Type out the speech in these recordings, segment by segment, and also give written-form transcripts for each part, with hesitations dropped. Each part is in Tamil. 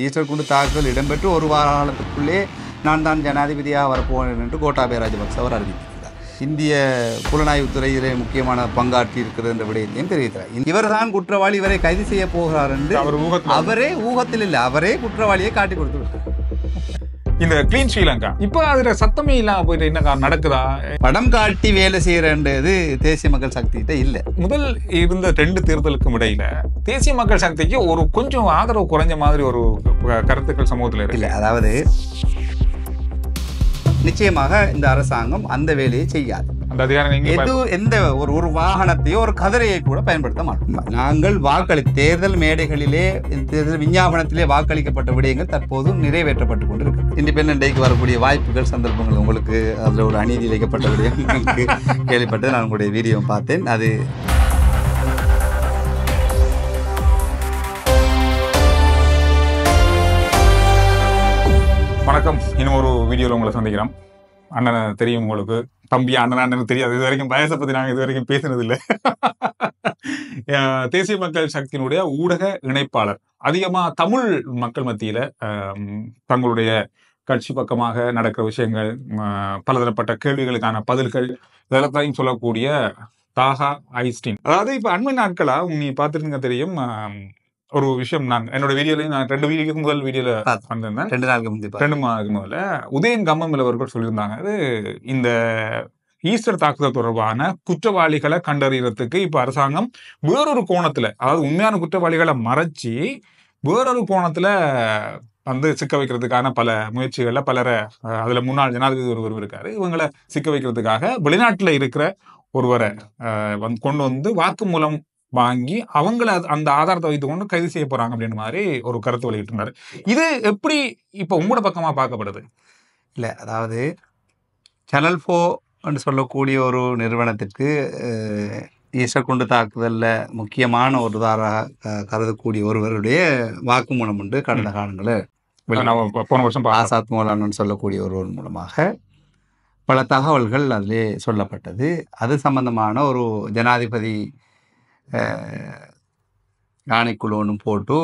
ஈஸ்டர் குண்டு தாக்குதல் இடம்பெற்று ஒரு வார காலத்துக்குள்ளே நான் தான் ஜனாதிபதியாக வரப்போனேன் என்று கோட்டாபய ராஜபக்ச அவர் அறிவித்திருக்கிறார். இந்திய புலனாய்வு துறையிலே முக்கியமான பங்காற்றி இருக்கிறது என்ற விடயத்தையும் தெரிவித்தார். இவர் தான் குற்றவாளி, இவரை கைது செய்ய போகிறார் என்று அவரே ஊகத்தில் இல்லை, அவரே குற்றவாளியை காட்டி கொடுத்து விட்டார். இந்த கிளீன் ஸ்ரீலங்கா இப்ப அதுல சத்தமே இல்லாம போயிட்டு என்ன நடக்குதா? படம் காட்டி வேலை செய்யறது தேசிய மக்கள் சக்திகிட்ட இல்ல. முதல் இருந்த 2 தேர்தலுக்கும் இடையில தேசிய மக்கள் சக்திக்கு ஒரு கொஞ்சம் ஆதரவு குறைஞ்ச மாதிரி ஒரு கருத்துக்கள் சமூகத்துல இருக்கு. அதாவது நிச்சயமாக இந்த அரசாங்கம் அந்த வேலையை செய்யாது. அந்த அதிகாரம் எந்த ஒரு வாகனத்தையோ ஒரு கதிரையை கூட பயன்படுத்த மாட்டோம். நாங்கள் தேர்தல் மேடைகளிலே, தேர்தல் விஞ்ஞாபனத்திலே வாக்களிக்கப்பட்ட விடயங்கள் தற்போது நிறைவேற்றப்பட்டு கொண்டிருக்கு. இண்டிபெண்டன்ட் டேக்கு வரக்கூடிய வாய்ப்புகள், சந்தர்ப்பங்கள் உங்களுக்கு அதில் ஒரு அநீதி இழைக்கப்பட்ட விடயம் கேள்விப்பட்டு நான் உங்களுடைய வீடியோ பார்த்தேன். அது வணக்கம். இன்னும் ஒரு வீடியோவில் உங்களை சந்திக்கிறோம். அண்ணனை தெரியும் உங்களுக்கு, தம்பி அண்ணனுக்கு தெரியாது. இது வரைக்கும் வயசை பற்றி நாங்கள் இது வரைக்கும் பேசினதில்லை. தேசிய மக்கள் சக்தியினுடைய ஊடக இணைப்பாளர். அதிகமாக தமிழ் மக்கள் மத்தியில் தங்களுடைய கட்சி பக்கமாக நடக்கிற விஷயங்கள், பலதரப்பட்ட கேள்விகளுக்கான பதில்கள் இதெல்லாத்தையும் சொல்லக்கூடிய தாஹா ஐஸ்டின். அதாவது இப்போ அண்மை நாட்களாக நீ பார்த்துருங்க தெரியும், ஒரு விஷயம் நான் என்னோட வீடியோலையும் நான் 2 வீடியோக்கு முதல் வீடியோல வந்திருந்தேன். 2 நாளுக்கு முதல்ல உதயன் கம்மம்ல அவர்கள் சொல்லியிருந்தாங்க, அது இந்த ஈஸ்டர் தாக்குதல் தொடர்பான குற்றவாளிகளை கண்டறியறதுக்கு இப்ப அரசாங்கம் வேறொரு கோணத்துல, அதாவது உண்மையான குற்றவாளிகளை மறைச்சி வேறொரு கோணத்துல சிக்க வைக்கிறதுக்கான பல முயற்சிகள்ல பலரை, அதுல முன்னாள் ஜனாதிபதி ஒருவர் இருக்காரு, இவங்களை சிக்க வைக்கிறதுக்காக வெளிநாட்டுல இருக்கிற ஒருவரை கொண்டு வந்து வாக்குமூலம் வாங்கி அவங்கள அந்த ஆதாரத்தை வைத்து கொண்டு கைது செய்ய போறாங்க அப்படின்னு மாதிரி ஒரு கருத்து வெளியிட்டிருந்தாரு. இது எப்படி இப்ப உங்களோட பக்கமா பார்க்கப்படுது? இல்லை, அதாவது சேனல் 4 சொல்லக்கூடிய ஒரு நிறுவனத்திற்கு ஈஸ்டர் குண்டு தாக்குதலில் முக்கியமான ஒரு கருதக்கூடிய ஒருவருடைய வாக்குமூலம் உண்டு. கடந்த காலங்களில் போன வருஷம் ஆசாத் மௌலானன்னு சொல்லக்கூடிய ஒருவர் மூலமாக பல தகவல்கள் அதிலே சொல்லப்பட்டது. அது சம்பந்தமான ஒரு ஜனாதிபதி ஆணைக்குழு ஒன்றும் போட்டு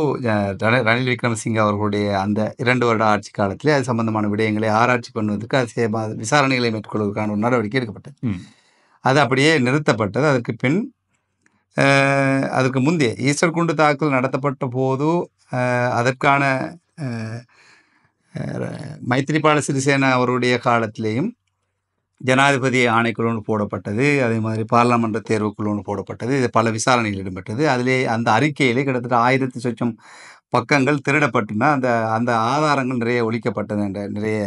ரணில் விக்ரமசிங்கே அவர்களுடைய அந்த 2 வருட ஆட்சி காலத்திலே அது சம்பந்தமான விடயங்களை ஆராய்ச்சி பண்ணுவதற்கு, அது விசாரணைகளை மேற்கொள்வதற்கான ஒரு நடவடிக்கை எடுக்கப்பட்டது. அது அப்படியே நிறுத்தப்பட்டது. அதற்கு பின் அதுக்கு முந்தைய ஈஸ்டர் குண்டு தாக்குதல் நடத்தப்பட்ட போது அதற்கான மைத்திரிபால சிறிசேனா அவருடைய காலத்திலேயும் ஜனாதிபதி ஆணைக்குழு போடப்பட்டது. அதே மாதிரி பாராளுமன்ற தேர்வுக்குழு போடப்பட்டது. இது பல விசாரணைகள் இடம்பெற்றது. அதிலே அந்த அறிக்கையிலே கிட்டத்தட்ட 1000 சொச்சம் பக்கங்கள் திருடப்பட்டுனா அந்த ஆதாரங்கள் நிறைய ஒழிக்கப்பட்டது என்ற நிறைய.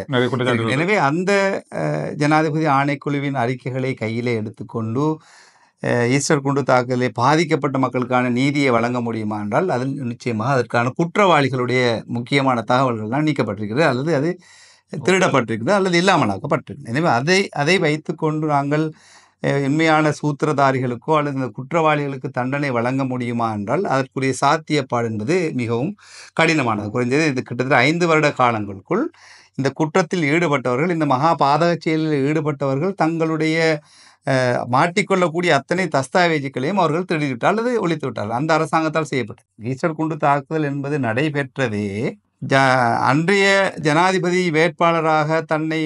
எனவே அந்த ஜனாதிபதி ஆணைக்குழுவின் அறிக்கைகளை கையிலே எடுத்துக்கொண்டு ஈஸ்டர் குண்டு தாக்குதலை பாதிக்கப்பட்ட மக்களுக்கான நீதியை வழங்க முடியுமா என்றால் அதில் நிச்சயமாக அதற்கான குற்றவாளிகளுடைய முக்கியமான தகவல்கள்லாம் நீக்கப்பட்டிருக்கிறது, அல்லது அது திருடப்பட்டிருக்கிறது, அல்லது இல்லாமலாக்கப்பட்டிருக்கு. எனவே அதை வைத்துக்கொண்டு நாங்கள் உண்மையான சூத்திரதாரிகளுக்கோ அல்லது இந்த குற்றவாளிகளுக்கு தண்டனை வழங்க முடியுமா என்றால் அதற்குரிய சாத்தியப்பாடு என்பது மிகவும் கடினமானது. குறைஞ்சது இது கிட்டத்தட்ட 5 வருட காலங்களுக்குள் இந்த குற்றத்தில் ஈடுபட்டவர்கள், இந்த மகா பாதக செயலில் ஈடுபட்டவர்கள் தங்களுடைய மாட்டிக்கொள்ளக்கூடிய அத்தனை தஸ்தாவேஜுகளையும் அவர்கள் திருடிவிட்டார் அல்லது ஒழித்து விட்டார்கள். அந்த அரசாங்கத்தால் செய்யப்பட்டது. ஈஸ்டர் குண்டு தாக்குதல் என்பது நடைபெற்றதே அன்றைய ஜனாதிபதி வேட்பாளராக தன்னை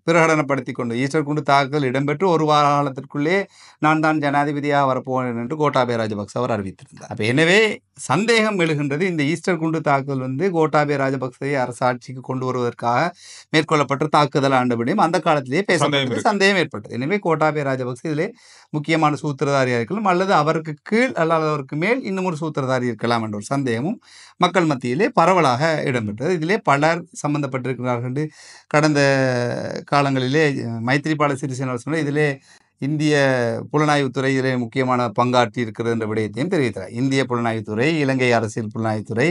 பிரகடனப்படுத்தி கொண்டு ஈஸ்டர் குண்டு தாக்குதல் இடம்பெற்று ஒரு வார காலத்திற்குள்ளே நான் தான் ஜனாதிபதியாக வரப்போனேன் என்று கோட்டாபய ராஜபக்ச அவர் அறிவித்திருந்தார். அப்போ எனவே சந்தேகம் எழுகின்றது, இந்த ஈஸ்டர் குண்டு தாக்குதல் கோட்டாபய ராஜபக்சவை அரசாட்சிக்கு கொண்டு வருவதற்காக மேற்கொள்ளப்பட்ட தாக்குதல் ஆண்டபடியும் அந்த காலத்திலேயே பேசப்பட்டது. சந்தேகம் ஏற்பட்டது. எனவே கோட்டாபய ராஜபக்ச இதிலே முக்கியமான சூத்திரதாரியாக இருக்கலாம், அல்லது அவருக்கு கீழ் அல்லது அவருக்கு மேல் இன்னும் ஒரு சூத்திரதாரி இருக்கலாம் என்ற ஒரு சந்தேகமும் மக்கள் மத்தியிலே பரவலாக இடம்பெற்றது. இதிலே பலர் சம்பந்தப்பட்டிருக்கிறார்கள் என்று கடந்த காலங்களிலே மைத்திரிபால சிறிசேனா சொன்ன இதிலே இந்திய புலனாய்வுத்துறை இதிலே முக்கியமான பங்காற்றி இருக்கிறது என்ற விடயத்தையும் தெரிவித்தார். இந்திய புலனாய்வுத்துறை, இலங்கை அரசியல் புலனாய்வுத்துறை,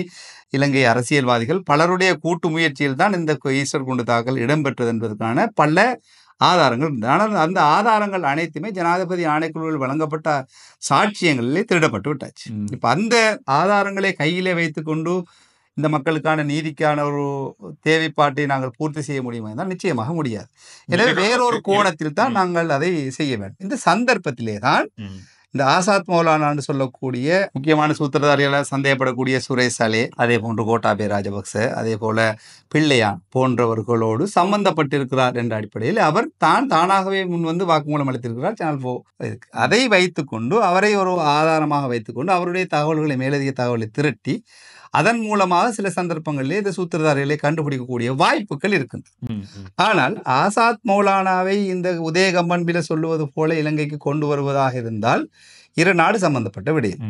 இலங்கை அரசியல்வாதிகள் பலருடைய கூட்டு முயற்சியில் தான் இந்த ஈஸ்டர் குண்டு தாக்குதல் இடம்பெற்றது என்பதற்கான பல ஆதாரங்கள் இருந்தது. ஆனால் அந்த ஆதாரங்கள் அனைத்துமே ஜனாதிபதி ஆணைக்குழுவில் வழங்கப்பட்ட சாட்சியங்களிலே திருடப்பட்டு விட்டாச்சு. இப்போ அந்த ஆதாரங்களை கையிலே வைத்துக்கொண்டு இந்த மக்களுக்கான நீதிக்கான ஒரு தேவைப்பாட்டை நாங்கள் பூர்த்தி செய்ய முடியுமா என்றால் நிச்சயமாக முடியாது. எனவே வேறொரு கோணத்தில் தான் நாங்கள் அதை செய்ய வேண்டும். இந்த சந்தர்ப்பத்திலே தான் இந்த ஆசாத் மௌலானான்னு சொல்லக்கூடிய முக்கியமான சூத்திரதாரிகளாக சந்தேகப்படக்கூடிய சுரேஷ் சலே, அதே போன்று கோட்டாபய ராஜபக்ச, அதே போல பிள்ளையான் போன்றவர்களோடு சம்பந்தப்பட்டிருக்கிறார் என்ற அடிப்படையில் அவர் தானாகவே முன் வந்து வாக்குமூலம் அளித்திருக்கிறார். சேனல் 4 இருக்கு. அதை வைத்துக்கொண்டு அவரை ஒரு ஆதாரமாக வைத்துக்கொண்டு அவருடைய தகவல்களை, மேலதிக தகவலை திரட்டி அதன் மூலமாக சில சந்தர்ப்பங்களிலே இந்த சூத்திரதாரிகளை கண்டுபிடிக்கக்கூடிய வாய்ப்புகள் இருக்கின்றன. ஆனால் ஆசாத் மௌலானாவை இந்த உதயகம்பன்பில சொல்லுவது போல இலங்கைக்கு கொண்டு வருவதாக இருந்தால் இரு நாடு சம்பந்தப்பட்ட விடயம்.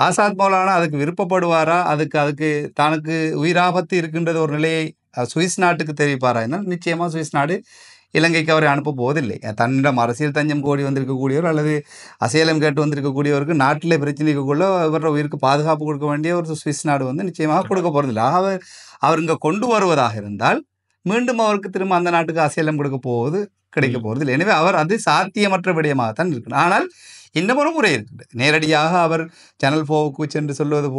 ஆசாத் மௌலானா அதுக்கு விருப்பப்படுவாரா, அதுக்கு தனக்கு உயிராபத்து இருக்கின்றது ஒரு நிலையை சுவிஸ் நாட்டுக்கு தெரிவிப்பாரா என்றால் நிச்சயமா சுவிஸ் நாடு இலங்கைக்கு அவரை அனுப்ப போவதில்லை. தன்னிடம் அரசியல் தஞ்சம் கோரி வந்திருக்கக்கூடியவர் அல்லது அசைலம் கேட்டு வந்திருக்கக்கூடியவருக்கு நாட்டிலே பிரச்சனைக்குள்ள இவர உயிருக்கு பாதுகாப்பு கொடுக்க வேண்டிய ஒரு சுவிஸ் நாடு வந்து நிச்சயமாக கொடுக்க போறதில்லை. அவர் இங்கே கொண்டு வருவதாக இருந்தால் மீண்டும் அவருக்கு திரும்ப அந்த நாட்டுக்கு அசைலம் கொடுக்க போவது கிடைக்க போவதில்லை. எனவே அவர் அது சாத்தியமற்ற விடயமாகத்தான் இருக்கணும். ஆனால் இன்னமொரு முறை இருக்குது. நேரடியாக அவர் சேனல் 4க்கு சென்று சொன்னது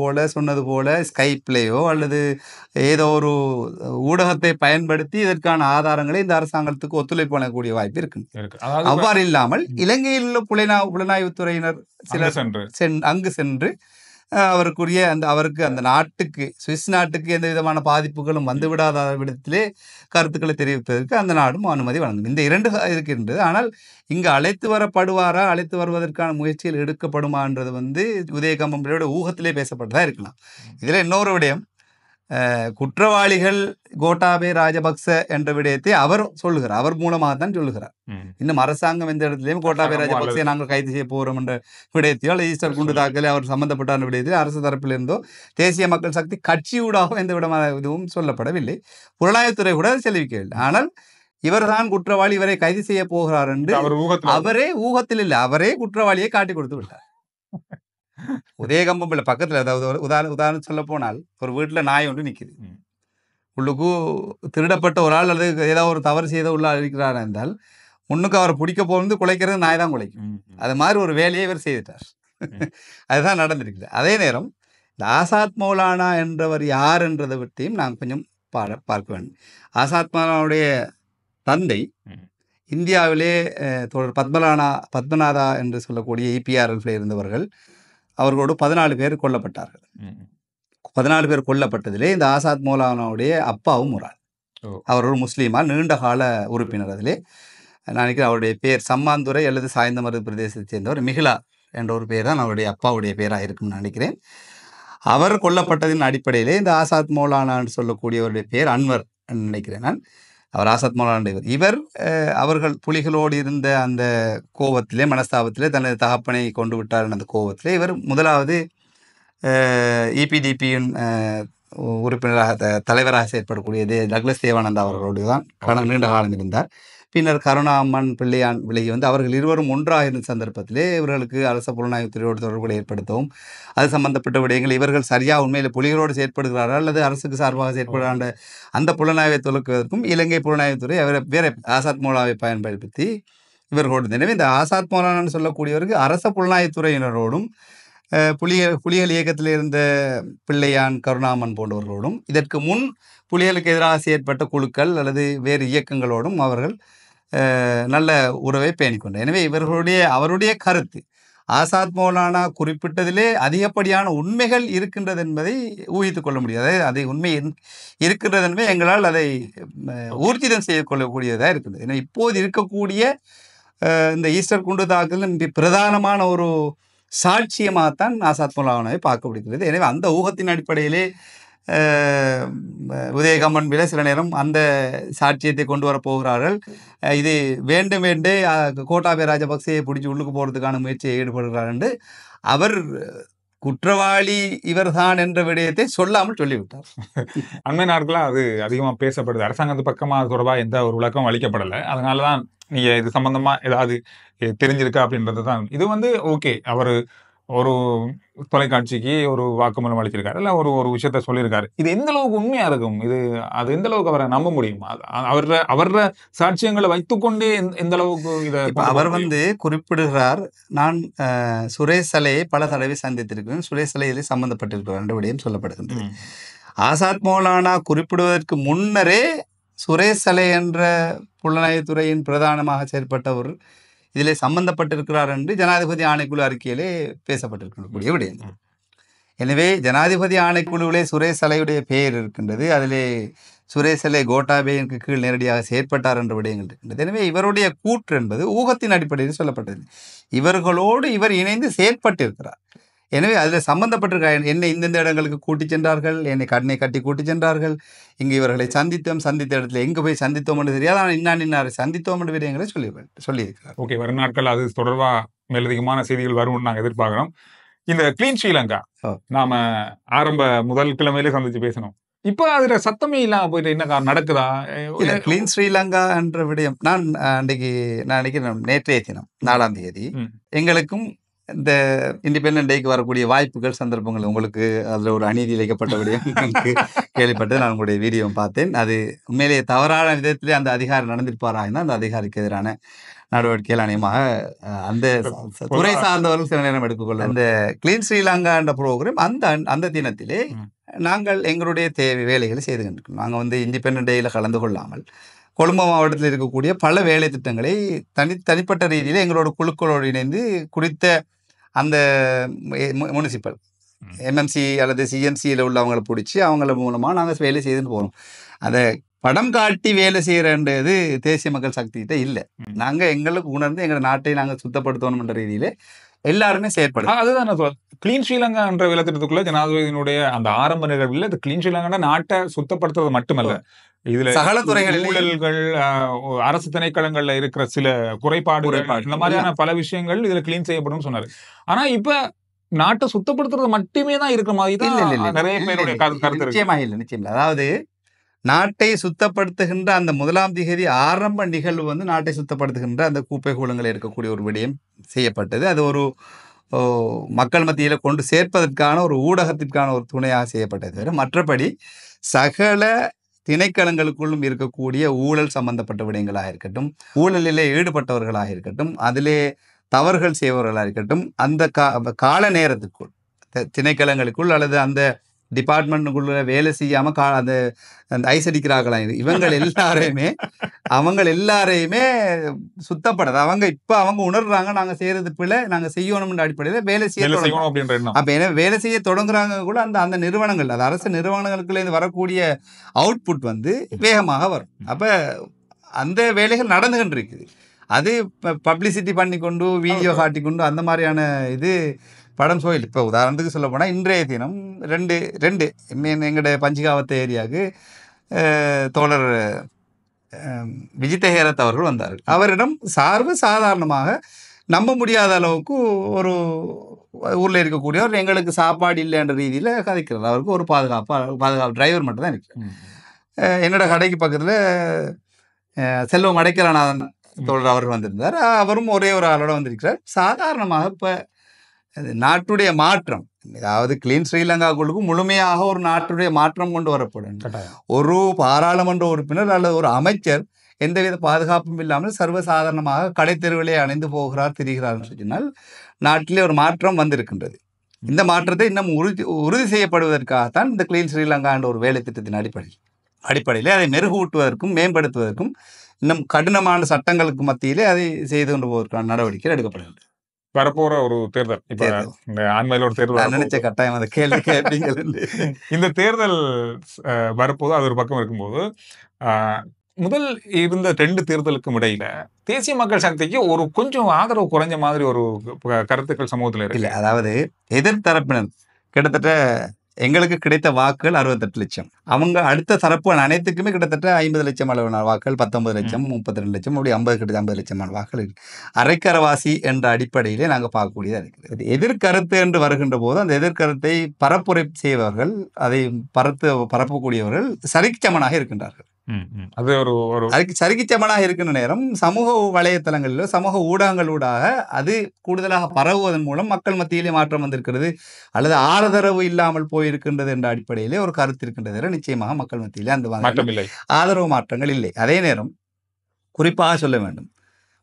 போல ஸ்கைப்லேயோ அல்லது ஏதோ ஒரு ஊடகத்தை பயன்படுத்தி இதற்கான ஆதாரங்களை இந்த அரசாங்கத்துக்கு ஒத்துழைப்பு வழங்கக்கூடிய வாய்ப்பு இருக்கு. அவ்வாறு இல்லாமல் இலங்கையில் உள்ள புலனாய்வுத்துறையினர் சிலர் அங்கு சென்று அவருக்கு அந்த நாட்டுக்கு, சுவிஸ் நாட்டுக்கு எந்த விதமான பாதிப்புகளும் வந்துவிடாத விடத்திலே கருத்துக்களை தெரிவிப்பதற்கு அந்த நாடும் அனுமதி வழங்கும். இந்த 2 இருக்கின்றது. ஆனால் இங்கு அழைத்து வரப்படுவாரா, அழைத்து வருவதற்கான முயற்சிகள் எடுக்கப்படுமான்றது வந்து உதயகம்பன்பிலோட ஊகத்திலே பேசப்பட்டதா இருக்கலாம். இதில் இன்னொரு விடயம், குற்றவாளிகள் கோட்டாபய ராஜபக்ச என்ற விடயத்தை அவர் சொல்லுகிறார். அவர் மூலமாக தான் சொல்லுகிறார். இன்னும் அரசாங்கம் எந்த இடத்துலையும் கோட்டாபய ராஜபக்சே நாங்கள் கைது செய்ய போகிறோம் என்ற விடயத்தையோ அல்லது ஈஸ்டர் குண்டு தாக்கலை அவர் சம்பந்தப்பட்ட விடயத்தில் அரசு தரப்பிலிருந்தோ தேசிய மக்கள் சக்தி கட்சியூடாக எந்த விதமான இதுவும் சொல்லப்படவில்லை. புலனாய்வுத்துறை கூட தெரிவிக்கவில்லை. ஆனால் இவர்தான் குற்றவாளி, இவரை கைது செய்ய போகிறார் என்று அவரே ஊகத்தில் இல்லை, அவரே குற்றவாளியை காட்டி கொடுத்து விட்டார். உதயகம்பன்பில பக்கத்தில், அதாவது உதாரணம் சொல்ல போனால் ஒரு வீட்டில் நாய் ஒன்று நிற்குது. உள்ளுக்கு திருடப்பட்ட ஒரு ஆள் அல்லது ஏதாவது ஒரு தவறு செய்த உள்ள இருக்கிறார் என்றால் முன்னுக்கு அவரை பிடிக்க போகிறது குலைக்கிறது நாய் தான் குலைக்கும். அது மாதிரி ஒரு வேலையை இவர் செய்துட்டார். அதுதான் நடந்திருக்குது. அதே நேரம் இந்த ஆசாத் மௌலானா என்றவர் யார் என்றதை பற்றியும் நாங்கள் கொஞ்சம் பார்க்க வேண்டும். ஆசாத் மௌலானுடைய தந்தை இந்தியாவிலே பத்மநாதா என்று சொல்லக்கூடிய EPRL இருந்தவர்கள், அவர்களோடு 14 பேர் கொல்லப்பட்டார்கள். 14 பேர் கொல்லப்பட்டதிலே இந்த ஆசாத் மௌலானாவுடைய அப்பாவும் ஒரு ஆள். அவர் ஒரு முஸ்லீமா, நீண்ட கால உறுப்பினர். அதிலே நான் நினைக்கிறேன் அவருடைய பேர் சம்மாந்துறை அல்லது சாய்ந்தமருது பிரதேசத்தை சேர்ந்தவர் மிகிலா என்ற ஒரு பேர் தான் அவருடைய அப்பாவுடைய பேராக இருக்கும்னு நினைக்கிறேன். அவர் கொல்லப்பட்டதின் அடிப்படையிலே இந்த ஆசாத் மௌலானான்னு சொல்லக்கூடியவருடைய பேர் அன்வர் நினைக்கிறேன் நான். அவர் ஆசாத் மௌலானா இவர் அவர்கள் புலிகளோடு இருந்த அந்த கோபத்திலே, மனஸ்தாபத்திலே தனது தகப்பனை கொண்டு விட்டார். அந்த கோபத்திலே இவர் முதலாவது EPDPயின் உறுப்பினராக தலைவராக செயற்படக்கூடியது டக்ளஸ் தேவானந்தா அவர்களோடு தான் நீண்ட காலம் இருந்தார். பின்னர் கருணாமன் பிள்ளையான் விலகி வந்து அவர்கள் இருவரும் ஒன்றாக இருந்த சந்தர்ப்பத்திலே இவர்களுக்கு அரச புலனாய்வுத்துறையோடு தொடர்புகளை ஏற்படுத்தவும் அது சம்பந்தப்பட்ட விடயங்கள் இவர்கள் சரியாக உண்மையில் புலிகளோடு செயற்படுகிறார்கள் அல்லது அரசுக்கு சார்பாக செயற்படுகின்ற அந்த புலனாய்வை துலக்குவதற்கும் இலங்கை புலனாய்வுத்துறை அவரை வேற ஆசாத் மௌலாவை பயன்படுத்தி இவர்களோடு. எனவே இந்த ஆசாத் மௌலானான்னு சொல்லக்கூடியவருக்கு அரச புலனாய்வுத்துறையினரோடும் புலிகள் இயக்கத்தில் இருந்த பிள்ளையான், கருணாமன் போன்றவர்களோடும் இதற்கு முன் புலிகளுக்கு எதிராக செயற்பட்ட குழுக்கள் அல்லது வேறு இயக்கங்களோடும் அவர்கள் நல்ல உறவை பேணிக்கொண்டார். எனவே அவருடைய கருத்து ஆசாத் மௌலானா குறிப்பிட்டதிலே அதிகப்படியான உண்மைகள் இருக்கின்றது என்பதை ஊகித்துக் கொள்ள முடியாது. அதை உண்மை இருக்கின்றது என்பதை எங்களால் அதை ஊர்ஜிதம் செய்து கொள்ளக்கூடியதாக இருக்குது. ஏன்னா இப்போது இருக்கக்கூடிய இந்த ஈஸ்டர் குண்டு தாக்குதல் பிரதானமான ஒரு சாட்சியமாகத்தான் ஆசாத் மௌலானாவை பார்க்க முடிகிறது. எனவே அந்த ஊகத்தின் அடிப்படையிலே உதயகம்பன்பில சில நேரம் அந்த சாட்சியத்தை கொண்டு வரப்போகிறார்கள். இது வேண்டும் வேண்டே கோட்டாபய ராஜபக்சேயை பிடிச்சி உள்ளுக்கு போகிறதுக்கான முயற்சியை ஈடுபடுகிறார் என்று அவர் குற்றவாளி இவர்தான் என்ற விடயத்தை சொல்லாமல் சொல்லிவிட்டார். அண்மை நாட்களாக அது அதிகமாக பேசப்படுது. அரசாங்கத்து பக்கமாக தொடர்பாக எந்த ஒரு விளக்கம் அளிக்கப்படலை. அதனால தான் நீங்கள் இது சம்பந்தமாக ஏதாவது தெரிஞ்சிருக்கா அப்படின்றது தான். இது வந்து ஓகே, அவர் ஒரு தொலைக்காட்சிக்கு ஒரு வாக்குமூலம் அளிச்சிருக்காரு, இல்லை ஒரு விஷயத்த சொல்லியிருக்காரு. இது எந்த அளவுக்கு உண்மையா இருக்கும், அது எந்த அளவுக்கு அவரை நம்ப முடியுமா? அவர சாட்சியங்களை வைத்துக்கொண்டே எந்த அளவுக்கு இதை அவர் வந்து குறிப்பிடுகிறார். நான் சுரேஷ் சலையை பல தடவை சந்தித்திருக்கிறேன், சுரேஷ் சலையிலே சம்பந்தப்பட்டிருக்கிறார் என்ற விடயம் சொல்லப்படுகின்றது. ஆசாத் மௌலானா குறிப்பிடுவதற்கு முன்னரே சுரேஷ் சலை என்ற புலனாய்வுத்துறையின் பிரதானமாக செயற்பட்டவர் இதில் சம்பந்தப்பட்டிருக்கிறார் என்று ஜனாதிபதி ஆணைக்குழு அறிக்கையிலே பேசப்பட்டிருக்கக்கூடிய விடயங்கள். எனவே ஜனாதிபதி ஆணைக்குழுவிலே சுரேஷ் சலையுடைய பெயர் இருக்கின்றது. அதிலே சுரேஷ் சலை கோட்டாபேக்கு கீழ் நேரடியாக செயற்பட்டார் என்ற விடயங்கள் இருக்கின்றது. எனவே இவருடைய கூற்று என்பது ஊகத்தின் அடிப்படையில் சொல்லப்பட்டது. இவர்களோடு இவர் இணைந்து செயற்பட்டிருக்கிறார். எனவே அதில் சம்பந்தப்பட்டிருக்க என்னை இந்தந்த இடங்களுக்கு கூட்டி சென்றார்கள், என்னை கண்ணை கட்டி கூட்டி சென்றார்கள், இங்கு இவர்களை சந்தித்த இடத்துல எங்கே போய் சந்தித்தோம் என்று தெரியாது, ஆனால் இன்னாரை சந்தித்தோம் என்ற விடயங்களை சொல்லியிருக்கிறார். ஓகே, வரும் நாட்கள் அது தொடர்பாக மேலதிகமான செய்திகள் வரும்னு நாங்கள் எதிர்பார்க்கிறோம். இந்த கிளீன் ஸ்ரீலங்கா நாம ஆரம்ப முதல் கிழமையிலே சந்திச்சு பேசணும். இப்ப அதுல சத்தமே இல்லாம போயிட்டு என்ன காரணம் நடக்குதா? இல்ல, கிளீன் ஸ்ரீலங்கா என்ற விடயம் நான் நினைக்கிறேன் நேற்றைய தினம் 4ஆம் தேதி எங்களுக்கும் இந்த இண்டிபெண்டன்ட் டேக்கு வரக்கூடிய வாய்ப்புகள் சந்தர்ப்பங்கள் உங்களுக்கு அதில் ஒரு அநீதி இழைக்கப்பட்ட விடயம் கேள்விப்பட்டு நான் உங்களுடைய வீடியோ பார்த்தேன். அது உண்மையிலேயே தவறான விதத்திலே அந்த அதிகாரி நடந்திருப்பாராய்னா அந்த அதிகாரிக்கு எதிரான நடவடிக்கைகள் அநேகமாக அந்த துறை சார்ந்தவர்கள் சில நேரம் எடுத்துக்கொள்ள. அந்த கிளீன் ஸ்ரீலங்கா என்ற ப்ரோக்ராம் அந்த தினத்திலே நாங்கள் எங்களுடைய வேலைகளை செய்து கொண்டிருக்கோம். நாங்கள் இண்டிபெண்டன்ட் டேயில் கலந்து கொள்ளாமல் கொழும்பு மாவட்டத்தில் இருக்கக்கூடிய பல வேலை திட்டங்களை தனிப்பட்ட ரீதியில் எங்களோட குழுக்களோடு இணைந்து குறித்த அந்த முனிசிபல் எம்எம்சி அல்லது சிஎம்சியில் உள்ளவங்களை பிடிச்சி அவங்கள மூலமாக நாங்கள் வேலை செய்துன்னு போகிறோம். அதை படம் காட்டி வேலை செய்கிறன்றது தேசிய மக்கள் சக்திகிட்ட இல்லை. நாங்கள் எங்களுக்கு உணர்ந்து எங்கள் நாட்டை நாங்கள் சுத்தப்படுத்தணும்ன்ற ரீதியிலே எல்லாருமே செயற்படும். அதுதான் நான் சொல்றேன். கிளீன் ஸ்ரீலங்கா என்ற வேலைத்திட்டத்துக்குள்ள ஜனாதிபதியினுடைய அந்த ஆரம்ப நிகழ்வில் இந்த கிளீன் ஸ்ரீலங்கா நாட்டை சுத்தப்படுத்துறது மட்டுமல்ல, இதுல சகல துறைகளில் ஊழல்கள், அரசு திணைக்களங்கள்ல இருக்கிற சில குறைபாடுகள், இந்த மாதிரியான பல விஷயங்கள் இதுல கிளீன் செய்யப்படும் சொன்னாரு. ஆனா இப்ப நாட்டை சுத்தப்படுத்துறது மட்டுமே தான் இருக்கிற மாதிரி தான் நிறைய பேருடைய கருத்து. நிச்சயமாக இல்லை, நிச்சயமா. அதாவது நாட்டை சுத்தப்படுத்துகின்ற அந்த 1ஆம் தேதி ஆரம்ப நிகழ்வு நாட்டை சுத்தப்படுத்துகின்ற அந்த குப்பை கூலங்கள் இருக்கக்கூடிய ஒரு விடயம் செய்யப்பட்டது. அது ஒரு மக்கள் மத்தியில் கொண்டு சேர்ப்பதற்கான ஒரு ஊடகத்திற்கான ஒரு துணையாக செய்யப்பட்டது. மற்றபடி சகல திணைக்களங்களுக்குள்ளும் இருக்கக்கூடிய ஊழல் சம்பந்தப்பட்ட விடயங்களாக இருக்கட்டும், ஊழலிலே ஈடுபட்டவர்களாக இருக்கட்டும், அதிலே தவறுகள் செய்பவர்களாக இருக்கட்டும், அந்த கால நேரத்துக்குள் திணைக்களங்களுக்குள் அல்லது அந்த டிபார்ட்மெண்ட்டுக்குள்ள வேலை செய்யாமல் அந்த ஐஸ் அடிக்கிறார்களாம் அவங்க எல்லாரையுமே சுத்தப்படுது. அவங்க உணர்றாங்க நாங்கள் செய்யறது பிள்ளை, நாங்கள் செய்யணும்ன்ற அடிப்படையில் வேலை செய்யணும் அப்படின்ற. அப்போ ஏன்னா வேலை செய்ய தொடங்குறாங்க கூட அந்த நிறுவனங்கள், அது அரசு நிறுவனங்களுக்குள்ள வரக்கூடிய அவுட்புட் வேகமாக வரும். அப்போ அந்த வேலைகள் நடந்துகிட்டு இருக்குது. அது பப்ளிசிட்டி பண்ணி கொண்டு வீடியோ காட்டி கொண்டு அந்த மாதிரியான இது படம் சோயில். இப்போ உதாரணத்துக்கு சொல்ல போனால் இன்றைய தினம் ரெண்டு எங்களுடைய பஞ்சிகாவத்த ஏரியாவுக்கு தோழர் விஜித ஹேரத் அவர்கள் வந்தார்கள். அவரிடம் சாதாரணமாக நம்ப முடியாத அளவுக்கு ஒரு ஊரில் இருக்கக்கூடியவர் எங்களுக்கு சாப்பாடு இல்லைன்ற ரீதியில் கதைக்கிறார். அவருக்கு ஒரு பாதுகாப்பு டிரைவர் மட்டும் தான் இருக்கு. என்னோட கடைக்கு பக்கத்தில் செல்வம் அடைக்கலநாதன் தோழர் அவர் வந்திருந்தார். அவரும் ஒரே ஒரு ஆளோட வந்திருக்கிறார். சாதாரணமாக இப்போ நாட்டுடைய மாற்றம், அதாவது கிளீன் ஸ்ரீலங்காவுக்கு முழுமையாக ஒரு நாட்டுடைய மாற்றம் கொண்டு வரப்படும். ஒரு பாராளுமன்ற உறுப்பினர் அல்லது ஒரு அமைச்சர் எந்தவித பாதுகாப்பும் இல்லாமல் சர்வசாதாரணமாக கடை தெருவிலே அணைந்து போகிறார், திரிகிறார் சொன்னால் நாட்டிலே ஒரு மாற்றம் வந்திருக்கின்றது. இந்த மாற்றத்தை இன்னும் உறுதி செய்யப்படுவதற்காகத்தான் இந்த கிளீன் ஸ்ரீலங்கா என்ற ஒரு வேலை திட்டத்தின் அடிப்படையில் அதை மெருகூட்டுவதற்கும் மேம்படுத்துவதற்கும் இன்னும் கடினமான சட்டங்களுக்கு மத்தியிலே அதை செய்து கொண்டு போவதற்கான நடவடிக்கைகள் எடுக்கப்படுகின்றன. வரப்போற ஒரு தேர்தல், இப்ப இந்த ஆண்மையில ஒரு தேர்தல் நினைச்ச கட்டாயம் அந்த கேள்வி கேட்பீங்க. இந்த தேர்தல் வரப்போது அது ஒரு பக்கம் இருக்கும்போது, முதல் இருந்த 2 தேர்தலுக்கும் இடையில தேசிய மக்கள் சக்திக்கு ஒரு கொஞ்சம் ஆதரவு குறைஞ்ச மாதிரி ஒரு கருத்துக்கள் சமூகத்தில் இருக்கு. அதாவது எதிர்த்தரப்பினர் கிட்டத்தட்ட எங்களுக்கு கிடைத்த வாக்குகள் 68 லட்சம். அவங்க அடுத்த தரப்பு அனைத்துக்குமே கிட்டத்தட்ட 50 லட்சம் அளவான வாக்குகள், 19 லட்சம், 32 லட்சம், அப்படி 50 லட்சமான வாக்குகள் இருக்கு. அரைக்கரவாசி என்ற அடிப்படையிலே நாங்கள் பார்க்கக்கூடியதாக இருக்கிறது. எதிர்கருத்து என்று வருகின்ற போது அந்த எதிர்கருத்தை பரப்புரை செய்பவர்கள், அதை பரப்பக்கூடியவர்கள் சரிச்சமனாக இருக்கின்றார்கள். அது ஒரு சரிச்சமனாக இருக்கின்ற நேரம் சமூக வலைத்தளங்களிலோ சமூக ஊடகங்களூடாக அது கூடுதலாக பரவுவதன் மூலம் மக்கள் மத்தியிலே மாற்றம் வந்திருக்கிறது அல்லது ஆதரவு இல்லாமல் போயிருக்கின்றது என்ற அடிப்படையிலே ஒரு கருத்து இருக்கின்றது. நிச்சயமாக மக்கள் மத்தியிலே அந்த ஆதரவு மாற்றங்கள் இல்லை. அதே நேரம் குறிப்பாக சொல்ல வேண்டும்,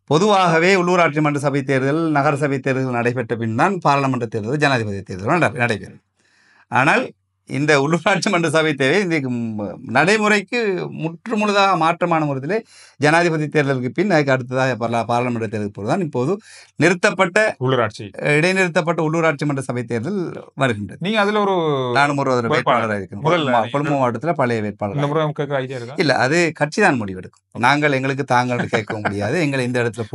பொதுவாகவே உள்ளூராட்சி மன்ற சபை தேர்தல், நகர சபை தேர்தல் நடைபெற்ற பின் தான் பாராளுமன்ற தேர்தல், ஜனாதிபதி தேர்தல் நடைபெறும். ஆனால் இந்த உள்ளூராட்சி மன்ற சபை தேவை இந்த நடைமுறைக்கு முற்று முழுதாக மாற்றமான முறையிலே ஜனாதிபதி தேர்தலுக்கு பின் அதுக்கு அடுத்ததாக பாராளுமன்ற தேர்தலுக்கு போதுதான் இப்போது நிறுத்தப்பட்ட உள்ளூராட்சி இடைநிறுத்தப்பட்ட உள்ளூராட்சி மன்ற சபை தேர்தல் வருகின்றது. நீங்க அதுல ஒரு நானும் ஒரு வேட்பாளராக இருக்கிறேன். கொழும்பு மாவட்டத்தில் பழைய வேட்பாளர் இல்ல, அது கட்சி தான் முடிவெடுக்கும். நாங்கள் எங்களுக்கு தாங்கள் கேட்க முடியாது. எங்களை இந்த இடத்துல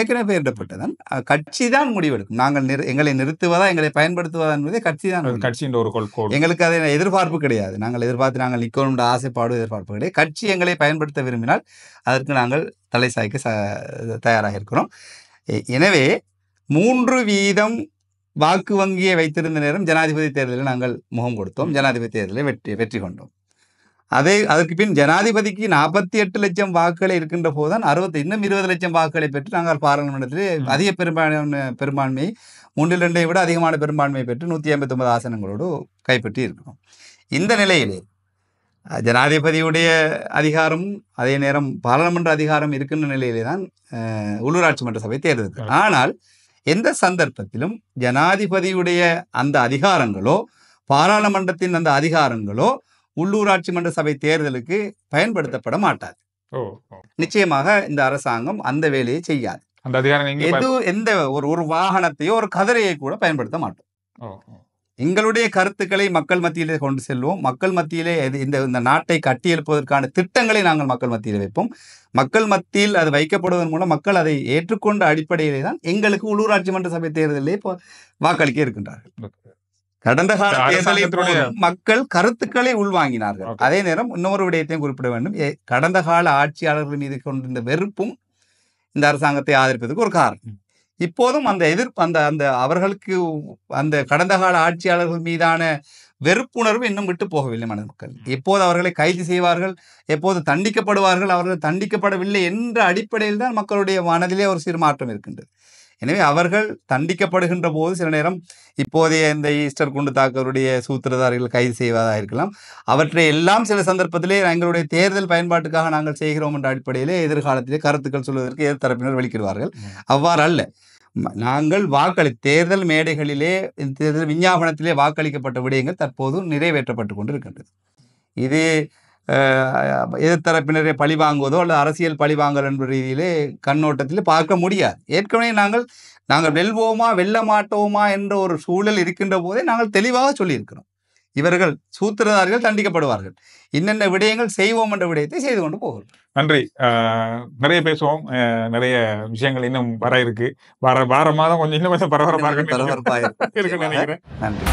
ஏற்கனவே பெயரிடப்பட்டதான் கட்சி தான் முடிவெடுக்கும். நாங்கள் எங்களை நிறுத்துவதா எங்களை பயன்படுத்துவதா என்பதே கட்சி தான். கட்சியின் ஒரு எங்களுக்கு அதை எதிர்பார்ப்பு கிடையாது. நாங்கள் எதிர்பார்த்து நாங்கள் நிற்கணும் ஆசைப்பாடு எதிர்பார்ப்பு கிடையாது. கட்சி எங்களை பயன்படுத்த விரும்பினால் அதற்கு நாங்கள் தலை சாய்க்க தயாராக இருக்கிறோம். எனவே 3% வாக்கு வங்கியை வைத்திருந்த நேரம் ஜனாதிபதி தேர்தலில் நாங்கள் முகம் கொடுத்தோம். ஜனாதிபதி தேர்தலை வெற்றி கொண்டோம். அதற்கு பின் ஜனாதிபதிக்கு 48 லட்சம் வாக்குகளை இருக்கின்ற போதுதான் இன்னும் 20 லட்சம் வாக்குகளை பெற்று நாங்கள் பாராளுமன்றத்திலே அதிக பெரும்பான்மையை 3/2 விட அதிகமான பெரும்பான்மையை பெற்று 159 ஆசனங்களோடு கைப்பற்றி இருக்கிறோம். இந்த நிலையிலே ஜனாதிபதியுடைய அதிகாரம் அதே நேரம் பாராளுமன்ற அதிகாரம் இருக்கின்ற நிலையிலே தான் உள்ளூராட்சி மன்ற சபை தேர்தல். ஆனால் எந்த சந்தர்ப்பத்திலும் ஜனாதிபதியுடைய அந்த அதிகாரங்களோ பாராளுமன்றத்தின் அந்த அதிகாரங்களோ உள்ளூராட்சி மன்ற சபை தேர்தலுக்கு பயன்படுத்தப்பட மாட்டாது. நிச்சயமாக இந்த அரசாங்கம் அந்த வேலையை செய்யாது. எந்த ஒரு வாகனத்தையோ ஒரு கதிரையை கூட பயன்படுத்த மாட்டோம். எங்களுடைய கருத்துக்களை மக்கள் மத்தியிலே கொண்டு செல்வோம். மக்கள் மத்தியிலே இந்த நாட்டை கட்டியெழுப்பதற்கான திட்டங்களை நாங்கள் மக்கள் மத்தியில் வைப்போம். மக்கள் மத்தியில் அது வைக்கப்படுவதன் மூலம் மக்கள் அதை ஏற்றுக்கொண்ட அடிப்படையிலே தான் எங்களுக்கு உள்ளூராட்சி மன்ற சபை தேர்தலிலே வாக்களிக்க இருக்கின்றார்கள். கடந்த கால தேர்தலில் மக்கள் கருத்துக்களை உள்வாங்கினார்கள். அதே நேரம் இன்னொரு விடயத்தையும் குறிப்பிட வேண்டும். கடந்த கால ஆட்சியாளர்கள் மீது கொண்டிருந்த வெறுப்பும் இந்த அரசாங்கத்தை ஆதரிப்பதற்கு ஒரு காரணம். இப்போதும் அந்த அந்த அவர்களுக்கு அந்த கடந்த கால ஆட்சியாளர்கள் மீதான வெறுப்புணர்வு இன்னும் விட்டு போகவில்லை. மனித மக்கள் எப்போது அவர்களை கைது செய்வார்கள், எப்போது தண்டிக்கப்படுவார்கள், அவர்கள் தண்டிக்கப்படவில்லை என்ற அடிப்படையில் தான் மக்களுடைய மனதிலே ஒரு சிறு மாற்றம் இருக்கின்றது. எனவே அவர்கள் தண்டிக்கப்படுகின்ற போது சில நேரம் இப்போதைய இந்த ஈஸ்டர் குண்டு தாக்குதலுடைய சூத்திரதாரிகள் கைது செய்வதாக இருக்கலாம். அவற்றை எல்லாம் சில சந்தர்ப்பத்திலே எங்களுடைய தேர்தல் பயன்பாட்டுக்காக நாங்கள் செய்கிறோம் என்ற அடிப்படையிலே எதிர்காலத்திலே கருத்துக்கள் சொல்வதற்கு எதிர்த்தரப்பினர் வெளிக்கிடுவார்கள். அவ்வாறு அல்ல. நாங்கள் தேர்தல் மேடைகளிலே தேர்தல் விஞ்ஞாபனத்திலே வாக்களிக்கப்பட்ட விடயங்கள் தற்போது நிறைவேற்றப்பட்டு கொண்டு இருக்கின்றது. இது எதிர்த்தரப்பினரை பழி வாங்குவதோ அல்லது அரசியல் பழி வாங்கல் என்ற ரீதியிலே கண்ணோட்டத்தில் பார்க்க முடியாது. ஏற்கனவே நாங்கள் வெல்வோமா வெல்ல மாட்டோமா என்ற ஒரு சூழல் இருக்கின்ற போதே நாங்கள் தெளிவாக சொல்லியிருக்கிறோம். இவர்கள் சூத்திரதாரிகள் தண்டிக்கப்படுவார்கள், இன்னென்ன விடயங்கள் செய்வோம் என்ற விடயத்தை செய்து கொண்டு போகிறோம். நன்றி. நிறைய பேசுவோம். நிறைய விஷயங்கள் இன்னும் வர இருக்கு. வார மாதம் கொஞ்சம் இன்னும் பரபரப்பாக இருக்குன்னு நினைக்கிறேன். நன்றி.